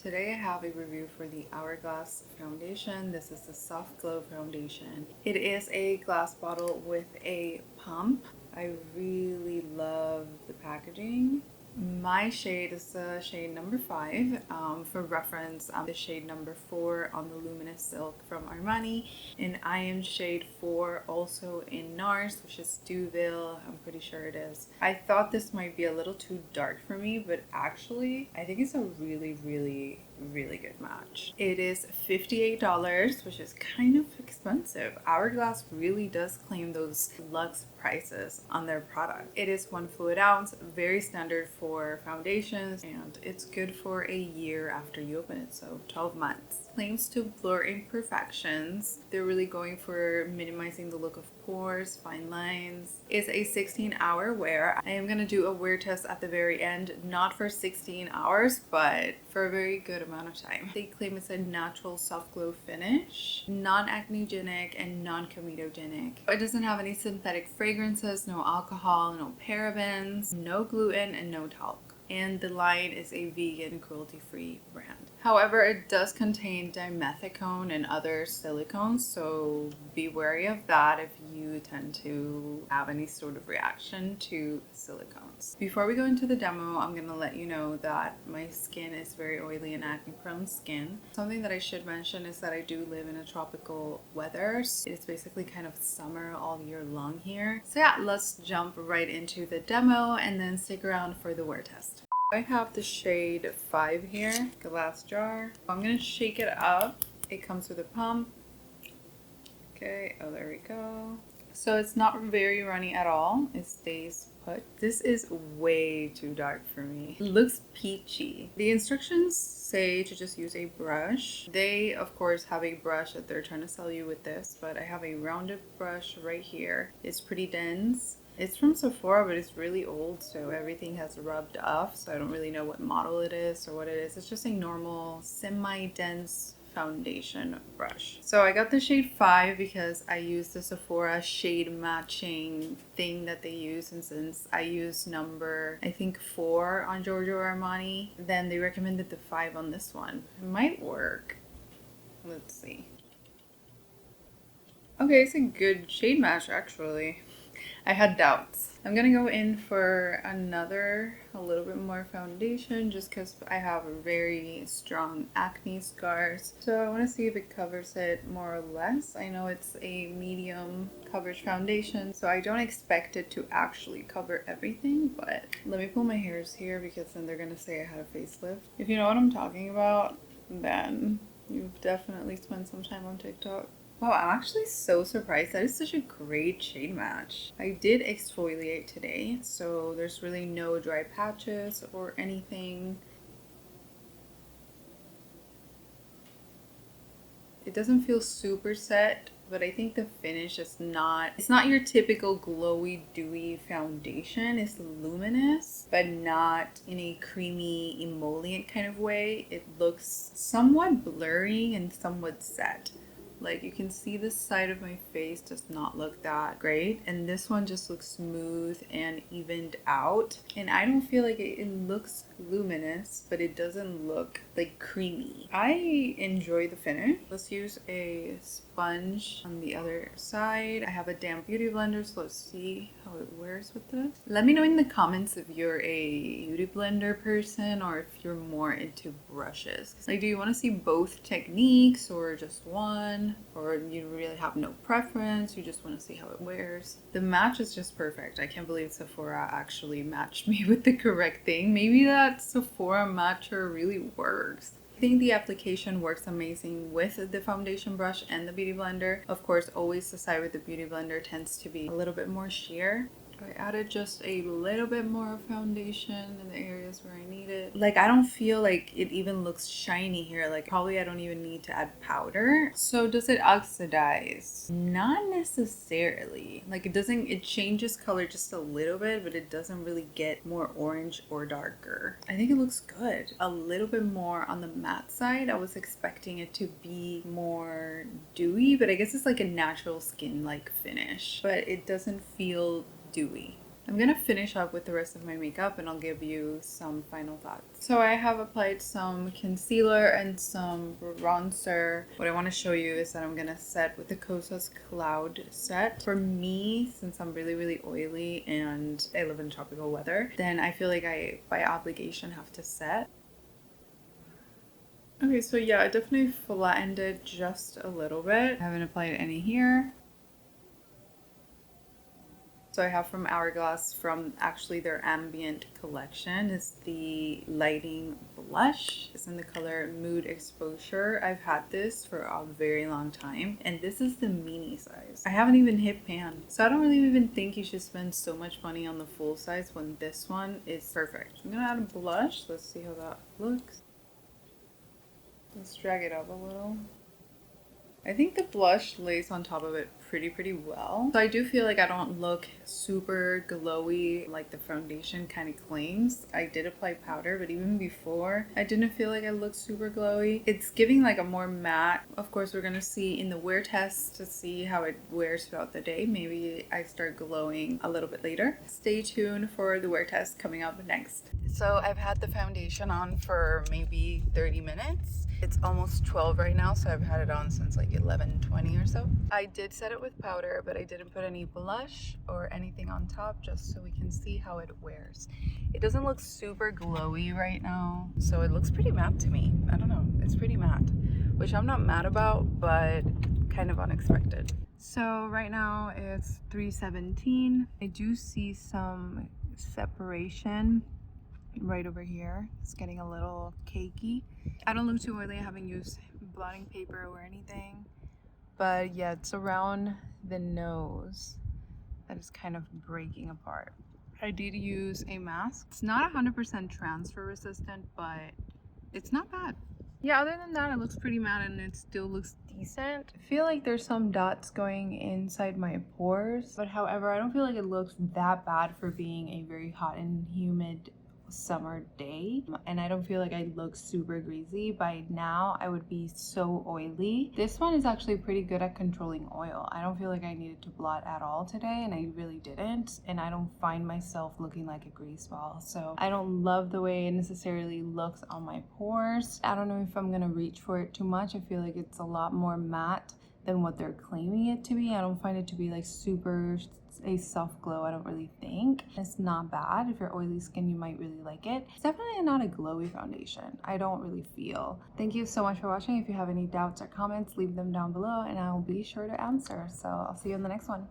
today I have a review for the Hourglass foundation. This is the Soft Glow foundation. It is a glass bottle with a pump. I really love the packaging. My shade is the shade number 5. For reference, I'm the shade number 4 on the Luminous Silk from Armani, and I am shade 4 also in NARS, which is Deauville. I'm pretty sure it is. I thought this might be a little too dark for me, but actually I think it's a really good match. It is $58, which is kind of expensive. Hourglass really does claim those luxe prices on their product. It is 1 fluid ounce, very standard for foundations, and it's good for a year after you open it, so 12 months. Claims to blur imperfections. They're really going for minimizing the look of pores, fine lines. It's a 16-hour wear. I am going to do a wear test at the very end, not for 16 hours, but for a very good amount of time. They claim it's a natural soft glow finish, non-acnegenic and non-comedogenic. It doesn't have any synthetic fragrances, no alcohol, no parabens, no gluten, and no talc. And the line is a vegan, cruelty-free brand. However, it does contain dimethicone and other silicones, so be wary of that if you tend to have any sort of reaction to silicones. Before we go into the demo, I'm going to let you know that my skin is very oily and acne-prone skin. Something that I should mention is that I do live in a tropical weather. It's basically kind of summer all year long here. So yeah, let's jump right into the demo and then stick around for the wear test. I have the shade 5 here, glass jar. I'm going to shake it up. It comes with a pump. Okay, oh there we go. So it's not very runny at all. It stays put. This is way too dark for me. It looks peachy. The instructions say to just use a brush. They of course have a brush that they're trying to sell you with this, but I have a rounded brush right here. It's pretty dense. It's from Sephora, but it's really old, so everything has rubbed off, so I don't really know what model it is or what it is. It's just a normal semi-dense foundation brush. So I got the shade 5 because I used the Sephora shade matching thing that they use, and since I use number I think 4 on Giorgio Armani, then they recommended the 5 on this one. It might work. Let's see. Okay, it's a good shade match actually. I had doubts. I'm gonna go in for a little bit more foundation just because I have very strong acne scars. So I want to see if it covers it more or less. I know it's a medium coverage foundation, so I don't expect it to actually cover everything, but let me pull my hairs here because then they're gonna say I had a facelift. If you know what I'm talking about, then you've definitely spent some time on TikTok. Wow, I'm actually so surprised. That is such a great shade match. I did exfoliate today, so there's really no dry patches or anything. It doesn't feel super set, but I think the finish is it's not your typical glowy, dewy foundation. It's luminous, but not in a creamy, emollient kind of way. It looks somewhat blurry and somewhat set. Like you can see the side of my face does not look that great, and this one just looks smooth and evened out, and I don't feel like it looks luminous, but it doesn't look like creamy. I enjoy the finish. Let's use a sponge on the other side. I have a damp beauty blender, so let's see how it wears with this. Let me know in the comments if you're a beauty blender person or if you're more into brushes. Like, do you want to see both techniques or just one? Or you really have no preference, you just want to see how it wears. The match is just perfect. I can't believe Sephora actually matched me with the correct thing. Maybe that Sephora matcher really works. I think the application works amazing with the foundation brush and the beauty blender. Of course, always the side with the beauty blender tends to be a little bit more sheer. I added just a little bit more foundation in the areas where I need it. Like, I don't feel like it even looks shiny here. Like, probably I don't even need to add powder. So does it oxidize? Not necessarily. Like, it changes color just a little bit, but it doesn't really get more orange or darker. I think it looks good. A little bit more on the matte side. I was expecting it to be more dewy, but I guess it's like a natural skin-like finish. But it doesn't feel dewy. I'm gonna finish up with the rest of my makeup and I'll give you some final thoughts. So I have applied some concealer and some bronzer. What I want to show you is that I'm gonna set with the Kosas Cloud set. For me, since I'm really oily and I live in tropical weather, then I feel like I by obligation have to set. Okay, so yeah, I definitely flattened it just a little bit. I haven't applied any here. So I have from Hourglass, from actually their ambient collection, is the lighting blush. It's in the color Mood Exposure. I've had this for a very long time, and this is the mini size. I haven't even hit pan, so I don't really even think you should spend so much money on the full size when this one is perfect. I'm gonna add a blush. Let's see how that looks. Let's drag it up a little. I think the blush lays on top of it pretty well. So I do feel like I don't look super glowy like the foundation kind of claims. I did apply powder, but even before, I didn't feel like I looked super glowy. It's giving like a more matte. Of course, we're gonna see in the wear test to see how it wears throughout the day. Maybe I start glowing a little bit later. Stay tuned for the wear test coming up next. So I've had the foundation on for maybe 30 minutes. It's almost 12 right now, so I've had it on since like 11:20 or so. I did set it with powder, but I didn't put any blush or anything on top, just so we can see how it wears. It doesn't look super glowy right now, so it looks pretty matte to me. I don't know, it's pretty matte, which I'm not mad about, but kind of unexpected. So right now it's 3:17. I do see some separation right over here. It's getting a little cakey. I don't look too oily. I haven't used blotting paper or anything, but yeah, it's around the nose that is kind of breaking apart. I did use a mask. It's not 100% transfer resistant, but it's not bad. Yeah, other than that, it looks pretty matte and it still looks decent. I feel like there's some dots going inside my pores, but however, I don't feel like it looks that bad for being a very hot and humid summer day, and I don't feel like I look super greasy. By now I would be so oily. This one is actually pretty good at controlling oil. I don't feel like I needed to blot at all today, and I really didn't, and I don't find myself looking like a grease ball. So I don't love the way it necessarily looks on my pores. I don't know if I'm gonna reach for it too much. I feel like it's a lot more matte than what they're claiming it to be. I don't find it to be like super a soft glow. I don't really think it's not bad. If you're oily skin, you might really like it. It's definitely not a glowy foundation. I don't really feel. Thank you so much for watching. If you have any doubts or comments, leave them down below and I will be sure to answer. So I'll see you in the next one.